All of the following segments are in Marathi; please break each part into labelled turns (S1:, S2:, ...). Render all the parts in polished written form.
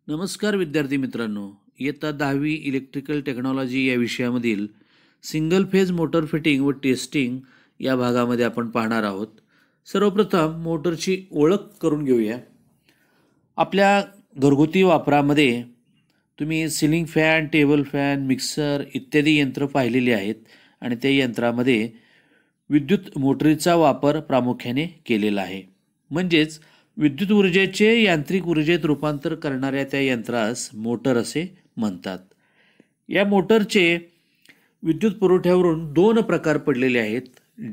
S1: नमस्कार विद्यार्थी मित्रांनो. इयत्ता 10वी इलेक्ट्रिकल टेक्नॉलॉजी या विषयामधील सिंगल फेज मोटर फिटिंग व टेस्टिंग या भागामध्ये आपण पाहणार आहोत. सर्वप्रथम मोटरची ओळख करून घेऊया. आपल्या घरगुती वापरामध्ये तुम्ही ceiling fan, table fan, mixer इत्यादी यंत्र पाहिलेली आहेत आणि त्या यंत्रामध्ये विद्युत मोटरीचा वापर प्रामुख्याने केलेला आहे. म्हणजेच विद्युत ऊर्जेचे यांत्रिक ऊर्जेत रूपांतर करणाऱ्या त्या यंत्रास मोटर असे म्हणतात. या मोटरचे विद्युत पुरवठ्यावरून दोन प्रकार पडलेले आहेत,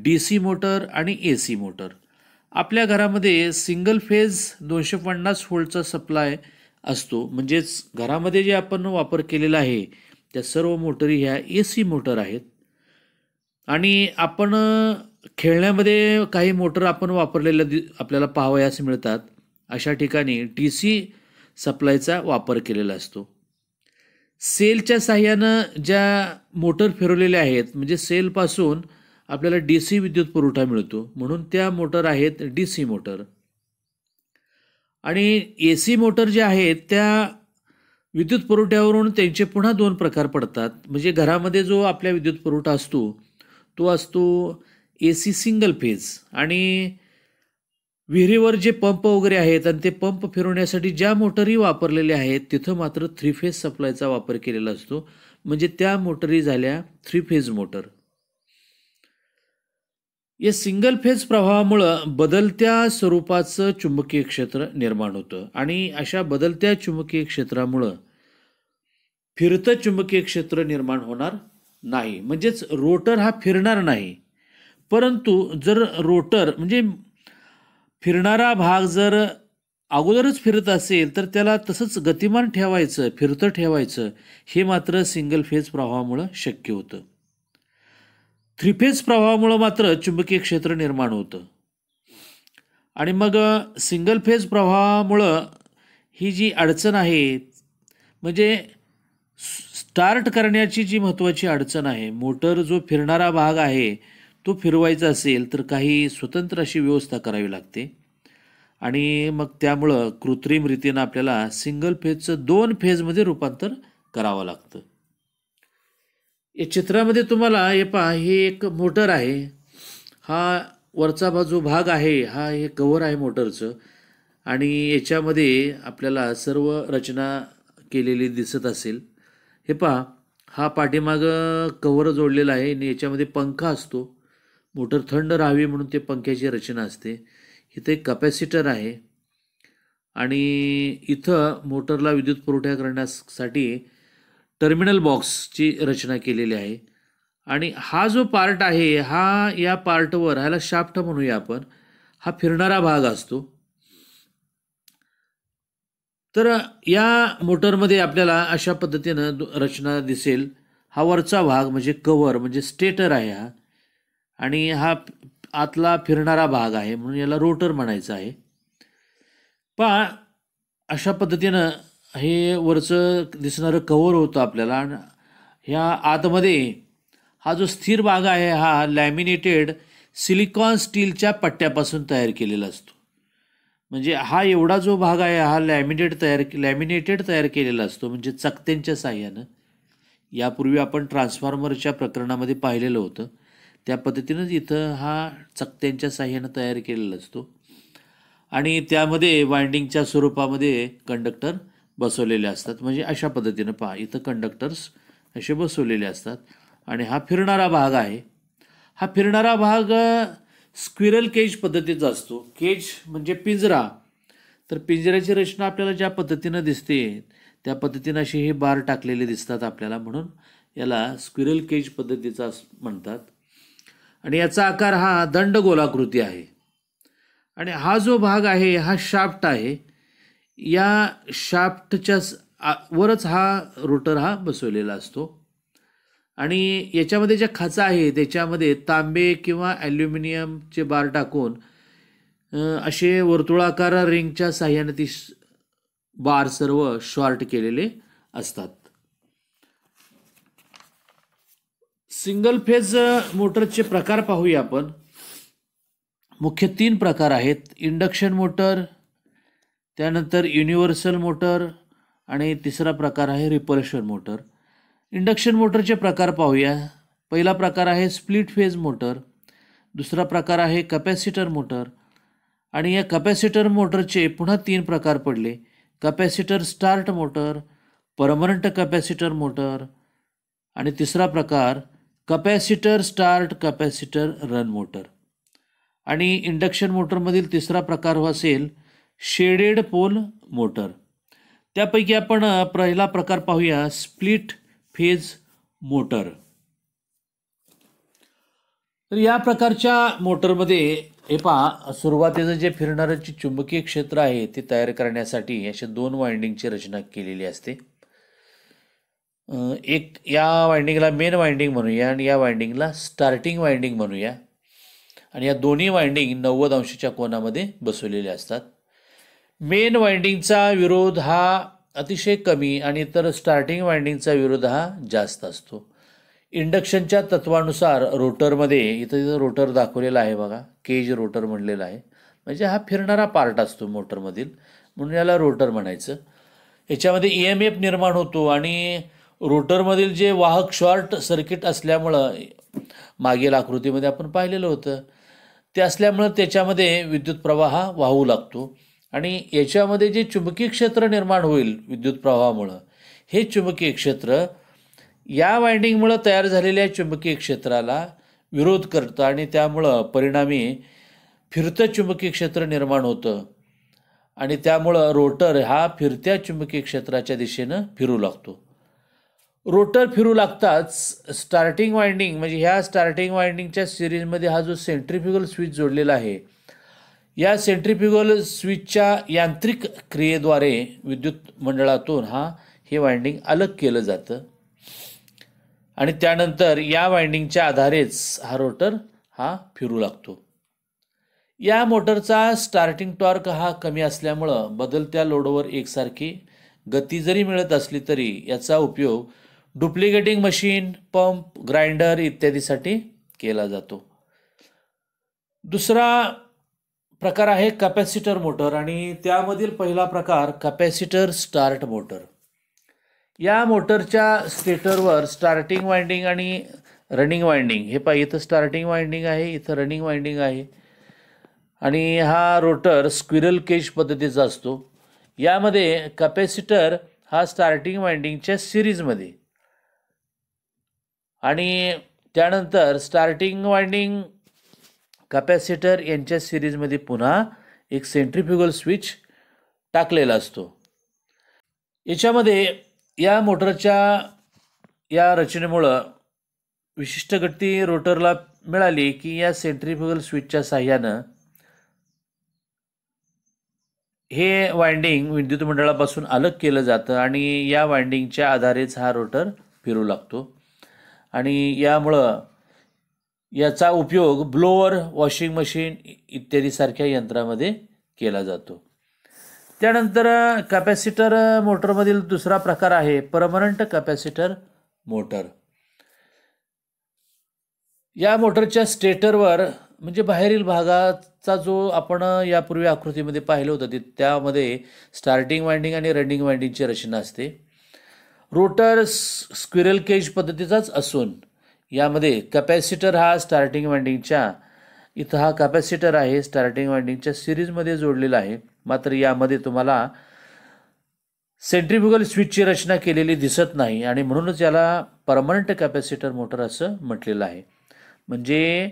S1: DC मोटर आणि AC मोटर. आपल्या घरामध्ये सिंगल फेज 250 व्होल्टचा सप्लाय असतो. म्हणजेच घरामध्ये जे आपण वापर केलेला आहे त्या सर्व मोटरी ह्या AC मोटर आहेत. आणि आपण खेळण्यामध्ये काही मोटर आपण वापरलेल्या आपल्याला पाहावयास मिळतात. अशा ठिकाणी DC सप्लायचा वापर केलेला असतो. सेलच्या साह्यानं ज्या मोटर फिरवलेल्या आहेत, म्हणजे सेलपासून आपल्याला DC विद्युत पुरवठा मिळतो, म्हणून त्या मोटर आहेत DC मोटर. आणि AC मोटर ज्या आहेत त्या विद्युत पुरवठ्यावरून त्यांचे पुन्हा दोन प्रकार पडतात. म्हणजे घरामध्ये जो आपल्या विद्युत पुरवठा असतो तो असतो AC सिंगल फेज, आणि विहिरीवर जे पंप वगैरे आहेत आणि ते पंप फिरवण्यासाठी ज्या मोटरी वापरलेल्या आहेत तिथं मात्र 3 फेज सप्लायचा वापर केलेला असतो. म्हणजे त्या मोटरी झाल्या 3 फेज मोटर. या सिंगल फेज प्रवाहामुळं बदलत्या स्वरूपाचं चुंबकीय क्षेत्र निर्माण होतं आणि अशा बदलत्या चुंबकीय क्षेत्रामुळं फिरतं चुंबकीय क्षेत्र निर्माण होणार नाही. म्हणजेच रोटर हा फिरणार नाही. परंतु जर रोटर म्हणजे फिरणारा भाग जर अगोदरच फिरत असेल तर त्याला तसंच गतिमान ठेवायचं, फिरतं ठेवायचं, हे मात्र सिंगल फेज प्रवाहामुळं शक्य होतं. 3 फेज प्रवाहामुळं मात्र चुंबकीय क्षेत्र निर्माण होतं. आणि मग सिंगल फेज प्रवाहामुळं ही जी अडचण आहे, म्हणजे स्टार्ट करण्याची जी महत्त्वाची अडचण आहे, मोटर जो फिरणारा भाग आहे तो फिरवायचा असेल तर काही स्वतंत्र अशी व्यवस्था करावी लागते. आणि मग त्यामुळं कृत्रिम रीतीनं आपल्याला सिंगल फेजचं 2 फेजमध्ये रूपांतर करावं लागतं. या चित्रामध्ये तुम्हाला हे पहा, हे एक मोटर आहे. हा वरचा जो भाग आहे हा हे कव्हर आहे मोटरचं, आणि याच्यामध्ये आपल्याला सर्व रचना केलेली दिसत असेल. हे पहा, हा पाठीमागं कव्हर जोडलेला आहे आणि याच्यामध्ये पंखा असतो. मोटर थंड राहावी म्हणून ते पंख्याची रचना असते. इथं एक कॅपॅसिटर आहे आणि इथं मोटरला विद्युत पुरवठा करण्यासाठी टर्मिनल बॉक्सची रचना केलेली आहे. आणि हा जो पार्ट आहे हा, या पार्टवर, ह्याला शाफ्ट म्हणूया आपण, हा फिरणारा भाग असतो. तर या मोटरमध्ये आपल्याला अशा पद्धतीनं रचना दिसेल. हा वरचा भाग म्हणजे कव्हर म्हणजे स्टेटर आहे हा, आणि हा आतला फिरणारा भाग आहे म्हणून याला रोटर म्हणायचं आहे. पहा, अशा पद्धतीनं हे वरचं दिसणारं कव्हर होतं आपल्याला. आणि ह्या आतमध्ये हा जो स्थिर भाग आहे हा लॅमिनेटेड सिलिकॉन स्टीलच्या पट्ट्यापासून तयार केलेला असतो. म्हणजे हा एवढा जो भाग आहे हा लॅमिनेटेड तयार केलेला असतो, म्हणजे चकत्यांच्या साह्यानं. यापूर्वी आपण ट्रान्सफॉर्मरच्या प्रकरणामध्ये पाहिलेलं होतं. त्या पद्धतीनंच इथं हा चकत्यांच्या साह्यानं तयार केलेला असतो. आणि त्यामध्ये वाइंडिंगच्या स्वरूपामध्ये कंडक्टर बसवलेले असतात. म्हणजे अशा पद्धतीनं पहा, इथं कंडक्टर्स असे बसवलेले असतात. आणि हा फिरणारा भाग आहे. हा फिरणारा भाग स्क्विरल केज पद्धतीचा असतो. केज म्हणजे पिंजरा. तर पिंजऱ्याची रचना आपल्याला ज्या पद्धतीनं दिसते त्या पद्धतीनं असे हे बार टाकलेले दिसतात आपल्याला, म्हणून याला स्क्विरल केज पद्धतीचा म्हणतात. आणि याचा आकार हा दंडगोलाकृती आहे. आणि हा जो भाग आहे हा शाफ्ट आहे. या शाफ्टच्या वरच हा रोटर हा बसवलेला असतो. आणि याच्यामध्ये ज्या खाचा आहे त्याच्यामध्ये तांबे किंवा ॲल्युमिनियमचे बार टाकून असे वर्तुळाकार रिंगच्या साह्याने ती बार सर्व शॉर्ट केलेले असतात. सिंगल फेज मोटरचे प्रकार पाहूया आपण. मुख्य 3 प्रकार आहेत. इंडक्शन मोटर, त्यानंतर युनिव्हर्सल मोटर आणि तिसरा प्रकार आहे रिपल्शन मोटर. इंडक्शन मोटरचे प्रकार पाहूया. पहिला प्रकार आहे स्प्लिट फेज मोटर, दुसरा प्रकार आहे कॅपॅसिटर मोटर आणि या कॅपॅसिटर मोटरचे पुन्हा 3 प्रकार पडले. Capacitor start motor, permanent capacitor motor आणि तिसरा प्रकार capacitor start capacitor run motor. आणि इंडक्शन मोटरमधील तिसरा प्रकार असेल शेडेड पोल मोटर. त्यापैकी आपण पहिला प्रकार पाहूया स्प्लिट फेज मोटर. तर या प्रकारच्या मोटरमध्ये हे पहा, सुरुवातीचं जे फिरणारं जे चुंबकीय क्षेत्र आहे ते तयार करण्यासाठी अशा 2 वाइंडिंगची रचना केलेली असते. एक या वाइंडिंगला मेन वाइंडिंग म्हणूया आणि या वाइंडिंगला स्टार्टिंग वाइंडिंग म्हणूया. आणि या दोन्ही वाइंडिंग 90 अंशाच्या कोनामध्ये बसवलेले असतात. मेन वाइंडिंगचा विरोध हा अतिशय कमी आणि तर स्टार्टिंग वाइंडिंगचा विरोध हा जास्त असतो. इंडक्शनच्या तत्वानुसार रोटरमध्ये इथं रोटर दाखवलेला आहे बघा, केज रोटर म्हणलेला आहे, म्हणजे हा फिरणारा पार्ट असतो मोटरमधील, म्हणून याला रोटर म्हणायचं. याच्यामध्ये EMF निर्माण होतो आणि रोटरमधील जे वाहक शॉर्ट सर्किट असल्यामुळं मागील आकृतीमध्ये आपण पाहिलेलं होतं ते असल्यामुळं त्याच्यामध्ये विद्युत प्रवाह वाहू लागतो आणि याच्यामध्ये जे चुंबकीय क्षेत्र निर्माण होईल विद्युत प्रवाहामुळं, हे चुंबकीय क्षेत्र या वाइंडिंगमुळं तयार झालेल्या चुंबकीय क्षेत्राला विरोध करतं आणि त्यामुळं परिणामी फिरतं चुंबकीय क्षेत्र निर्माण होतं आणि त्यामुळं रोटर हा फिरत्या चुंबकीय क्षेत्राच्या दिशेनं फिरू लागतो. रोटर फिरू लागताच स्टार्टिंग वाइंडिंग म्हणजे ह्या स्टार्टिंग वाइंडिंगच्या सिरीजमध्ये हा जो सेंट्रिफ्युगल स्विच जोडलेला आहे, या सेंट्रिफ्युगल स्विचच्या यांत्रिक क्रियेद्वारे विद्युत मंडळातून हे वाइंडिंग अलग केलं जातं आणि त्यानंतर या वाइंडिंगच्या आधारेच हा रोटर फिरू लागतो. या मोटरचा स्टार्टिंग टॉर्क हा कमी असल्यामुळं बदलत्या लोडवर एकसारखी गती जरी मिळत असली तरी याचा उपयोग डुप्लिकेटिंग मशीन, पंप, ग्राइंडर इत्यादीसाठी केला जातो. दुसरा प्रकार आहे कॅपॅसिटर मोटर आणि त्यामधील पहिला प्रकार कॅपॅसिटर स्टार्ट मोटर. या मोटरच्या स्टेटरवर स्टार्टिंग वाइंडिंग आणि रनिंग वाइंडिंग, हे पहा इथं स्टार्टिंग वाइंडिंग आहे, इथं रनिंग वाइंडिंग आहे आणि हा रोटर स्क्विरल केज पद्धतीचा असतो. यामध्ये कॅपॅसिटर हा स्टार्टिंग वाइंडिंगच्या सिरीजमध्ये आणि त्यानंतर स्टार्टिंग वाइंडिंग कॅपॅसिटर यांच्या सिरीजमध्ये पुन्हा एक सेंट्रिफ्युगल स्विच टाकलेला असतो. याच्यामध्ये या मोटरच्या या रचनेमुळं विशिष्ट गती रोटरला मिळाली की या सेंट्रिफ्युगल स्विचच्या साह्यानं हे वाइंडिंग विद्युत मंडळापासून अलग केलं जातं आणि या वाइंडिंगच्या आधारेच हा रोटर फिरू लागतो आणि यामुळं याचा उपयोग ब्लोअर, वॉशिंग मशीन इत्यादीसारख्या यंत्रामध्ये केला जातो. त्यानंतर कॅपॅसिटर मोटरमधील दुसरा प्रकार आहे परमनंट कॅपॅसिटर मोटर. या मोटरच्या स्टेटरवर म्हणजे बाहेरील भागाचा जो आपण यापूर्वी आकृतीमध्ये पाहिलं होतं त्यामध्ये स्टार्टिंग वाइंडिंग आणि रनिंग वाइंडिंगची रचना असते. रोटर स्क्विरल केज पद्धतीचाच असून यामध्ये कॅपॅसिटर हा स्टार्टिंग वाइंडिंगच्या इथं हा कॅपॅसिटर आहे स्टार्टिंग वाइंडिंगच्या सिरीजमध्ये जोडलेला आहे. मात्र यामध्ये तुम्हाला सेंट्रिफ्युगल स्विचची रचना केलेली दिसत नाही आणि म्हणूनच याला परमनंट कॅपॅसिटर मोटर असं म्हटलेलं आहे. म्हणजे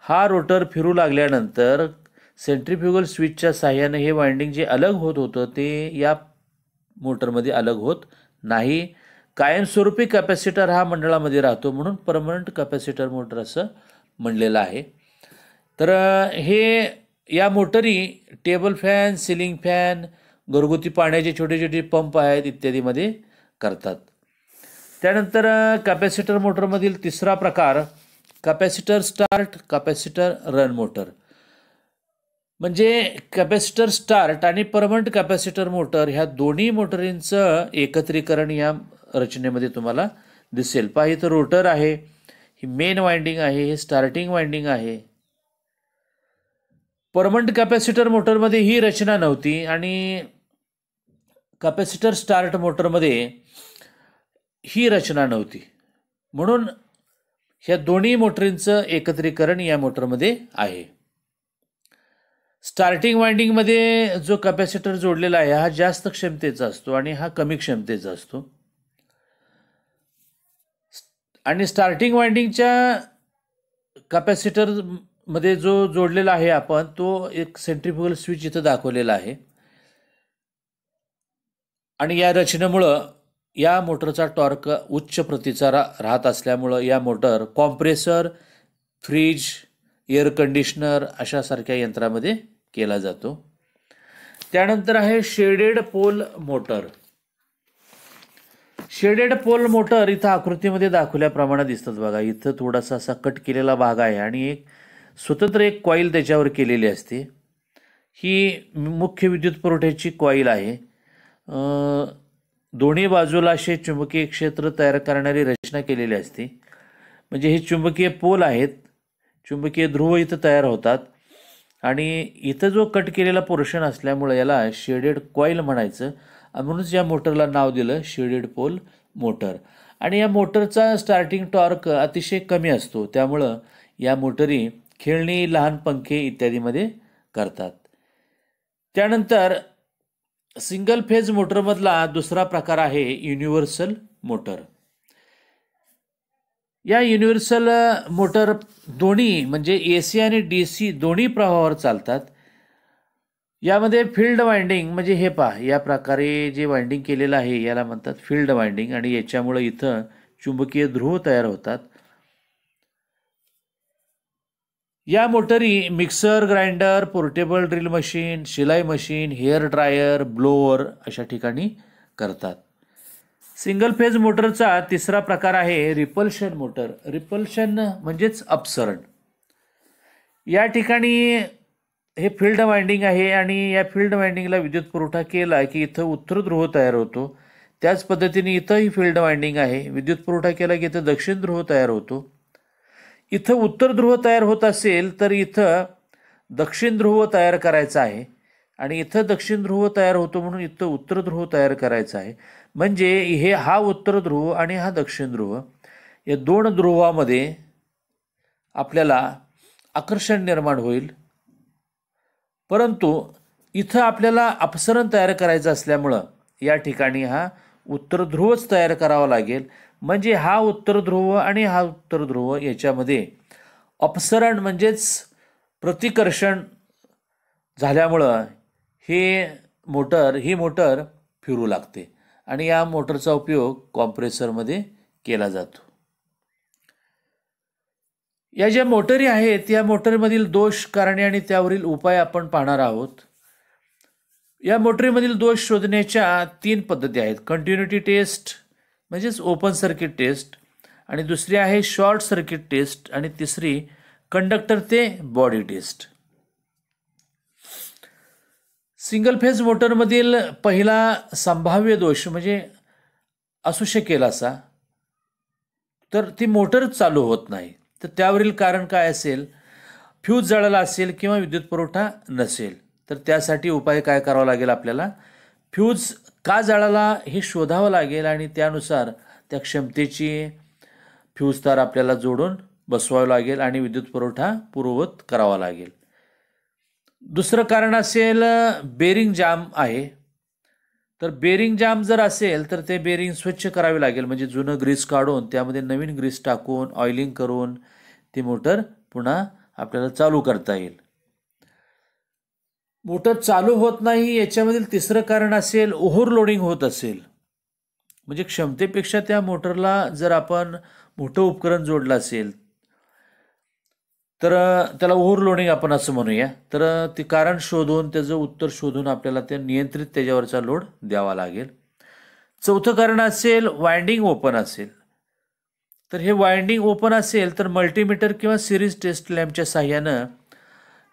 S1: हा रोटर फिरू लागल्यानंतर सेंट्रिफ्युगल स्विचच्या साह्याने हे वाइंडिंग जे अलग होत होतं ते या मोटरमध्ये अलग होत नाही. कायमस्वरूपी कॅपॅसिटर हा मंडळामध्ये राहतो म्हणून परमनंट कॅपॅसिटर मोटर असं म्हणलेलं आहे. तर हे या मोटरी टेबल फॅन, सिलिंग फॅन, घरगुती पाण्याचे छोटे छोटे पंप आहेत इत्यादीमध्ये करतात. त्यानंतर कॅपॅसिटर मोटरमधील तिसरा प्रकार capacitor start capacitor run motor. म्हणजे कॅपॅसिटर स्टार्ट आणि परमनंट कॅपॅसिटर मोटर ह्या दोन्ही मोटरींचं एकत्रीकरण या रचनेमध्ये तुम्हाला दिसेल. पहा इथं रोटर आहे, ही मेन वाइंडिंग आहे, हे स्टार्टिंग वाइंडिंग आहे. परमनंट कॅपॅसिटर मोटरमध्ये ही रचना नव्हती आणि कॅपॅसिटर स्टार्ट मोटरमध्ये ही रचना नव्हती, म्हणून ह्या दोन्ही मोटरींचं एकत्रीकरण या मोटरमध्ये आहे. स्टार्टिंग वाइंडिंगमध्ये जो कॅपॅसिटर जोडलेला आहे हा जास्त क्षमतेचा असतो आणि हा कमी क्षमतेचा असतो. आणि स्टार्टिंग वाइंडिंगच्या कॅपॅसिटरमध्ये जो जोडलेला आहे आपण, तो एक सेंट्रिफ्युगल स्विच इथं दाखवलेला आहे. आणि या रचनेमुळं या मोटरचा टॉर्क उच्च प्रतीचा राहत असल्यामुळं या motor compressor, fridge, air conditioner अशासारख्या यंत्रामध्ये केला जातो. त्यानंतर आहे shaded pole motor. Shaded pole motor इथं आकृतीमध्ये दाखवल्याप्रमाणे दिसतात बघा. इथं थोडासा असा कट केलेला भाग आहे आणि एक स्वतंत्र एक कॉईल त्याच्यावर केलेली असते. ही मुख्य विद्युत पुरवठ्याची कॉईल आहे. दोन्ही बाजूला असे चुंबकीय क्षेत्र तयार करणारी रचना केलेली असते. म्हणजे हे चुंबकीय पोल आहेत, चुंबकीय ध्रुव इथं तयार होतात. आणि इथं जो कट केलेला पोर्शन असल्यामुळे याला शेडेड कॉईल म्हणायचं, म्हणूनच या मोटरला नाव दिलं शेडेड पोल मोटर. आणि या मोटरचा स्टार्टिंग टॉर्क अतिशय कमी असतो, त्यामुळं या मोटरी खेळणी, लहान पंखे इत्यादीमध्ये करतात. त्यानंतर सिंगल फेज मोटरमधला दुसरा प्रकार आहे युनिव्हर्सल मोटर. या युनिव्हर्सल मोटर दोन्ही म्हणजे AC आणि DC दोन्ही प्रवाहावर चालतात. यामध्ये फील्ड वाइंडिंग म्हणजे हे पहा, या प्रकारे जे वाइंडिंग केलेलं आहे याला म्हणतात फील्ड वाइंडिंग. आणि याच्यामुळे इथं चुंबकीय ध्रुव तयार होतात. या मोटरी mixer, grinder, portable drill machine, शिलाई मशीन, हेअर ड्रायर, ब्लोअर अशा ठिकाणी करतात. सिंगल फेज मोटरचा तिसरा प्रकार आहे रिपल्शन मोटर. रिपल्शन म्हणजेच अपसरण. या ठिकाणी हे फील्ड वाइंडिंग आहे आणि या फील्ड वाइंडिंगला विद्युत पुरवठा केला की इथं उत्तर ध्रुव तयार होतो. त्याच पद्धतीने इथंही फील्ड वाइंडिंग आहे. विद्युत पुरवठा केला की इथं दक्षिण ध्रुव तयार होतो. इथं उत्तर ध्रुव तयार होत असेल तर इथं दक्षिण ध्रुव तयार करायचा आहे. आणि इथं दक्षिण ध्रुव तयार होतो म्हणून इथं उत्तर ध्रुव तयार करायचा आहे. म्हणजे हा उत्तर ध्रुव आणि हा दक्षिण ध्रुव या दोन ध्रुवामध्ये आपल्याला आकर्षण निर्माण होईल. परंतु इथं आपल्याला अपसरण तयार करायचं असल्यामुळं या ठिकाणी हा उत्तर ध्रुवच तयार करावा लागेल. म्हणजे हा उत्तर ध्रुव आणि हा उत्तर ध्रुव याच्यामध्ये अपसरण म्हणजेच प्रतिकर्षण झाल्यामुळं ही मोटर फिरू लागते आणि या मोटरचा उपयोग कॉम्प्रेसरमध्ये केला जातो. या ज्या मोटरी आहेत या मोटरीमधील दोष, कारणे आणि त्यावरील उपाय आपण पाहणार आहोत. या मोटरीमधील दोष शोधण्याच्या 3 पद्धती आहेत. कंटिन्युटी टेस्ट म्हणजेच ओपन सर्किट टेस्ट, आणि दुसरी आहे शॉर्ट सर्किट टेस्ट, आणि तिसरी कंडक्टर ते बॉडी टेस्ट. सिंगल फेज मोटरमधील पहिला संभाव्य दोष म्हणजे असू शकेल असा, तर ती मोटर चालू होत नाही. तर त्यावरील कारण काय असेल? फ्यूज जळाला असेल किंवा विद्युत पुरवठा नसेल. तर त्यासाठी उपाय काय करावा लागेल? आपल्याला फ्यूज का जळाला हे शोधावं लागेल आणि त्यानुसार त्या क्षमतेची फ्यूज तार आपल्याला जोडून बसवावं लागेल आणि विद्युत पुरवठा पूर्ववत करावा लागेल. दुसरं कारण असेल बेरिंग जाम आहे. तर बेरिंग जाम जर असेल तर ते बेरिंग स्वच्छ करावे लागेल. म्हणजे जुनं ग्रीस काढून त्यामध्ये नवीन ग्रीस टाकून ऑइलिंग करून ती मोटर पुन्हा आपल्याला चालू करता येईल. मोटर चालू होत नाही याच्यामधील तिसरं कारण असेल ओव्हरलोडिंग होत असेल. म्हणजे क्षमतेपेक्षा त्या मोटरला जर आपण मोठं उपकरण जोडलं असेल तर त्याला ओव्हरलोडिंग आपण असं म्हणूया. तर ते कारण शोधून त्याचं उत्तर शोधून आपल्याला ते नियंत्रित त्याच्यावरचा लोड द्यावा लागेल. चौथं कारण असेल वाइंडिंग ओपन असेल. तर हे वाइंडिंग ओपन असेल तर मल्टीमीटर किंवा सिरीज टेस्ट लॅम्पच्या साह्यानं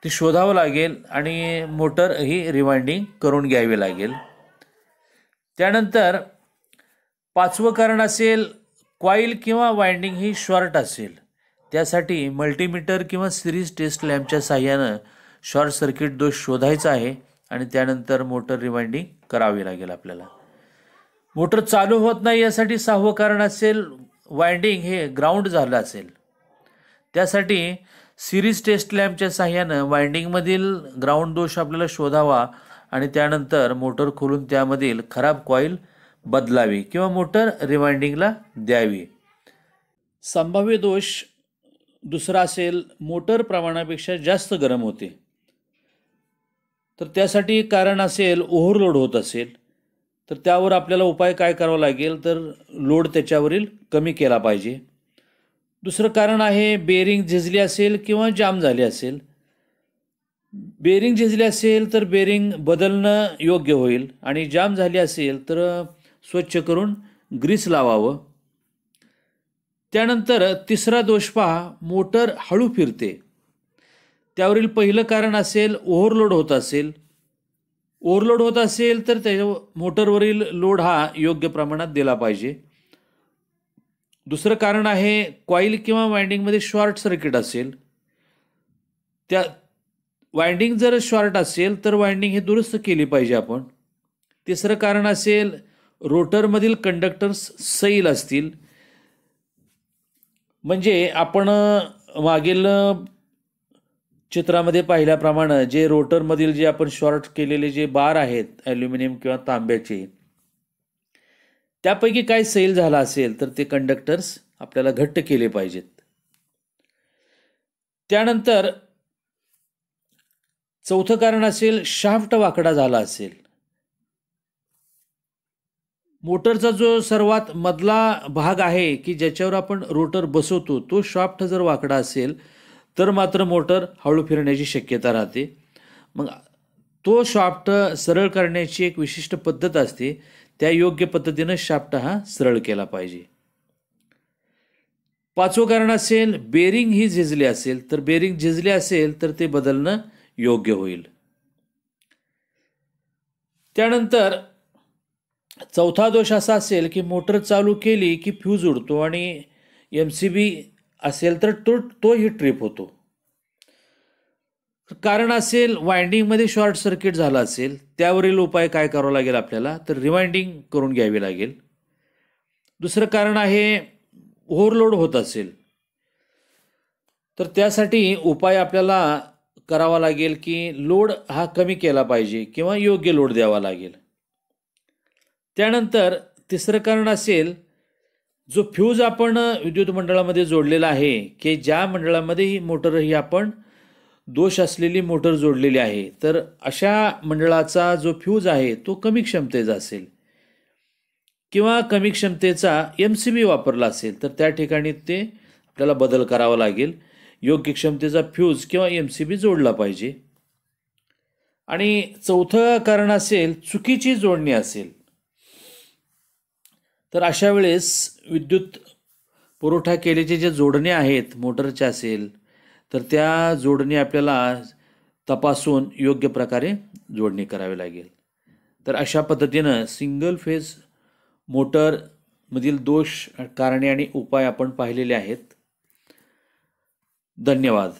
S1: ते शोधावं लागेल आणि मोटर ही रिवाइंडिंग करून घ्यावी लागेल. त्यानंतर पाचवं कारण असेल कॉईल किंवा वाइंडिंग ही शॉर्ट असेल. त्यासाठी मल्टीमीटर किंवा सिरीज टेस्ट लॅम्पच्या साह्यानं शॉर्ट सर्किट दोष शोधायचा आहे आणि त्यानंतर मोटर रिवाइंडिंग करावी लागेल आपल्याला. मोटर चालू होत नाही यासाठी 6वं कारण असेल वाइंडिंग हे ग्राउंड झालं असेल. त्यासाठी सिरीज टेस्ट लॅम्पच्या साहाय्यानं वाइंडिंगमधील ग्राउंड दोष आपल्याला शोधावा आणि त्यानंतर मोटर खोलून त्यामधील खराब कॉईल बदलावी किंवा मोटर रिवाइंडिंगला द्यावी. संभाव्य दोष दुसरा असेल मोटर प्रमाणापेक्षा जास्त गरम होते. तर त्यासाठी कारण असेल ओव्हरलोड होत असेल तर त्यावर आपल्याला उपाय काय करावा लागेल तर लोड त्याच्यावरील कमी केला पाहिजे. दुसरं कारण आहे बेरिंग झिजली असेल किंवा जाम झाली असेल. बेरिंग झिजली असेल तर बेरिंग बदलणं योग्य होईल आणि जाम झाली असेल तर स्वच्छ करून ग्रीस लावावं. त्यानंतर तिसरा दोष पहा मोटर हळू फिरते. त्यावरील पहिलं कारण असेल ओव्हरलोड होत असेल. ओव्हरलोड होत असेल तर त्या मोटरवरील लोड हा योग्य प्रमाणात दिला पाहिजे. दुसरं कारण आहे कॉईल किंवा वाइंडिंगमध्ये शॉर्ट सर्किट असेल. त्या वाइंडिंग जर शॉर्ट असेल तर वाइंडिंग हे दुरुस्त केली पाहिजे आपण. तिसरं कारण असेल रोटरमधील कंडक्टर्स सैल असतील. म्हणजे आपण मागील चित्रामध्ये पाहिल्याप्रमाणे जे रोटरमधील जे आपण शॉर्ट केलेले जे बार आहेत ॲल्युमिनियम किंवा तांब्याचे त्यापैकी काय सैल झाला असेल तर ते कंडक्टर्स आपल्याला घट्ट केले पाहिजेत. त्यानंतर चौथं कारण असेल शाफ्ट वाकडा झाला असेल. मोटरचा जो सर्वात मधला भाग आहे की ज्याच्यावर आपण रोटर बसवतो तो शाफ्ट जर वाकडा असेल तर मात्र मोटर हळू फिरण्याची शक्यता राहते. मग तो शाफ्ट सरळ करण्याची एक विशिष्ट पद्धत असते. त्या योग्य पद्धतीनं शाफ्ट हा सरळ केला पाहिजे. 5वं कारण असेल बेरिंग ही झिजली असेल. तर बेरिंग झिजले असेल तर ते बदलणं योग्य होईल. त्यानंतर चौथा दोष असा असेल की मोटर चालू केली की फ्यूज उडतो आणि MCB असेल तर तोही ट्रिप होतो. कारण असेल वाइंडिंगमध्ये शॉर्ट सर्किट झाला असेल त्यावरील उपाय काय करावा लागेल आपल्याला तर रिवाइंडिंग करून घ्यावी लागेल. दुसरं कारण आहे ओव्हरलोड होत असेल तर त्यासाठी उपाय आपल्याला करावा लागेल की लोड हा कमी केला पाहिजे किंवा योग्य लोड द्यावा लागेल. त्यानंतर तिसरं कारण असेल जो फ्यूज आपण विद्युत मंडळामध्ये जोडलेला आहे की ज्या मंडळामध्ये ही मोटर ही आपण दोष असलेली मोटर जोडलेली आहे तर अशा मंडळाचा जो फ्यूज आहे तो कमी क्षमतेचा असेल किंवा कमी क्षमतेचा MCB वापरला असेल तर त्या ठिकाणी ते आपल्याला बदल करावा लागेल. योग्य क्षमतेचा फ्यूज किंवा MCB जोडला पाहिजे. आणि चौथं कारण असेल चुकीची जोडणी असेल तर अशा वेळेस विद्युत पुरवठा केलेले जे जोडणे आहेत मोटरच्या असेल तर त्या जोडणी आपल्याला तपासून योग्य प्रकारे जोडणी करावी लागेल. तर अशा पद्धतीनं सिंगल फेज मोटरमधील दोष कारणे आणि उपाय आपण पाहिलेले आहेत. धन्यवाद.